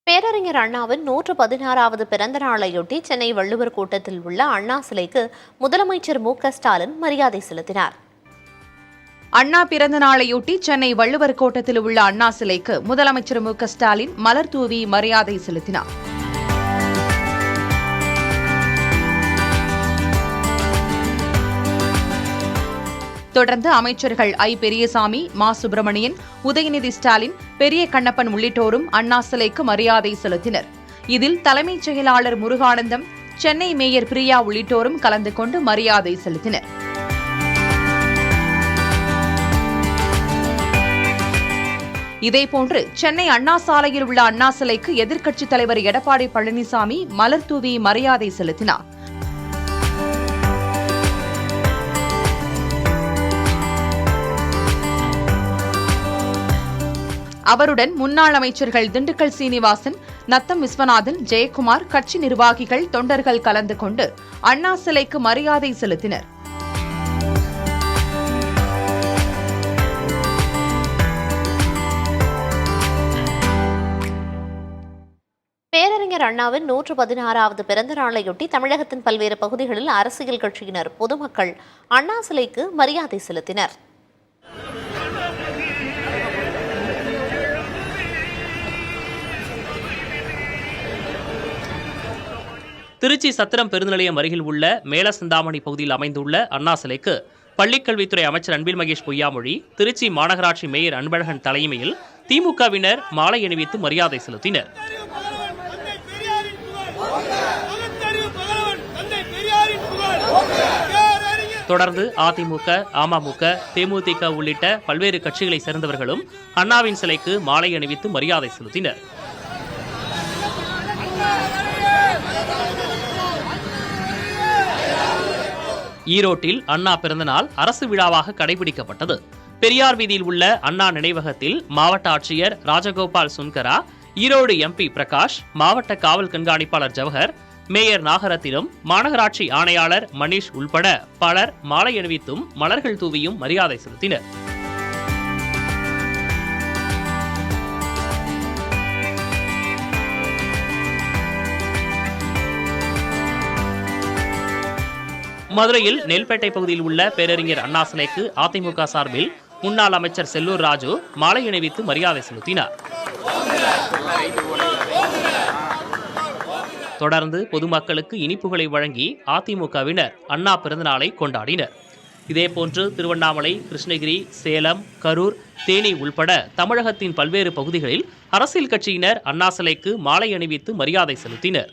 பேரறிஞர் அண்ணாவின் 116வது பிறந்த நாளையொட்டி சென்னை வள்ளுவர் கோட்டத்தில் உள்ள அண்ணா சிலைக்கு முதலமைச்சர் மு.க.ஸ்டாலின் மரியாதை செலுத்தினார். அண்ணா பிறந்த நாளையொட்டி சென்னை வள்ளுவர் கோட்டத்தில் உள்ள அண்ணா சிலைக்கு முதலமைச்சர் மு.க.ஸ்டாலின் மலர் தூவி மரியாதை செலுத்தினார். தொடர்ந்து அமைச்சர்கள் ஐ. பெரியசாமி, மா. சுப்பிரமணியன், உதயநிதி ஸ்டாலின், பெரிய கண்ணப்பன் உள்ளிட்டோரும் அண்ணா சிலைக்கு மரியாதை செலுத்தினர். இதில் தலைமைச் செயலாளர் முருகானந்தம், சென்னை மேயர் பிரியா உள்ளிட்டோரும் கலந்து கொண்டு மரியாதை செலுத்தினர். இதேபோன்று சென்னை அண்ணா சாலையில் உள்ள அண்ணா சிலைக்கு எதிர்க்கட்சித் தலைவர் எடப்பாடி பழனிசாமி மலர் தூவி மரியாதை செலுத்தினார். அவருடன் முன்னாள் அமைச்சர்கள் திண்டுக்கல் சீனிவாசன், நத்தம் விஸ்வநாதன், ஜெயக்குமார், கட்சி நிர்வாகிகள், தொண்டர்கள் கலந்து கொண்டு அண்ணா சிலைக்கு மரியாதை செலுத்தினர். பேரறிஞர் அண்ணாவின் 116வது பிறந்த நாளையொட்டி தமிழகத்தின் பல்வேறு பகுதிகளில் அரசியல் கட்சியினர், பொதுமக்கள் அண்ணா சிலைக்கு மரியாதை செலுத்தினர். திருச்சி சத்திரம் பெருநிலையம் அருகில் உள்ள மேலசிந்தாமணி பகுதியில் அமைந்துள்ள அண்ணா சிலைக்கு பள்ளிக்கல்வித்துறை அமைச்சர் அன்பில் மகேஷ் பொய்யாமொழி, திருச்சி மாநகராட்சி மேயர் அன்பழகன் தலைமையில் திமுகவினர் மாலை அணிவித்து மரியாதை செலுத்தினர். தொடர்ந்து அதிமுக, அமமுக, தேமுதிக உள்ளிட்ட பல்வேறு கட்சிகளை சேர்ந்தவர்களும் அண்ணாவின் சிலைக்கு மாலை அணிவித்து மரியாதை செலுத்தினர். ஈரோட்டில் அண்ணா பிறந்தநாள் அரசு விழாவாக கடைபிடிக்கப்பட்டது. பெரியார் வீதியில் உள்ள அண்ணா நினைவகத்தில் மாவட்ட ஆட்சியர் ராஜகோபால் சுன்கரா, ஈரோடு எம்பி பிரகாஷ், மாவட்ட காவல் கண்காணிப்பாளர் ஜவஹர், மேயர் நாகரத்தினம், மாநகராட்சி ஆணையாளர் மணிஷ் உள்பட பலர் மாலை அணிவித்தும் மலர்கள் தூவியும் மரியாதை செலுத்தினர். மதுரையில் நெல்பேட்டை பகுதியில் உள்ள பேரறிஞர் அண்ணா சிலைக்கு அதிமுக சார்பில் முன்னாள் அமைச்சர் செல்லூர் ராஜு மாலை அணிவித்து மரியாதை செலுத்தினார். தொடர்ந்து பொதுமக்களுக்கு இனிப்புகளை வழங்கி அதிமுகவினர் அண்ணா பிறந்தநாளை கொண்டாடினர். இதேபோன்று திருவண்ணாமலை, கிருஷ்ணகிரி, சேலம், கரூர், தேனி உள்பட தமிழகத்தின் பல்வேறு பகுதிகளில் அரசியல் கட்சியினர் அண்ணா சிலைக்கு மாலை அணிவித்து மரியாதை செலுத்தினர்.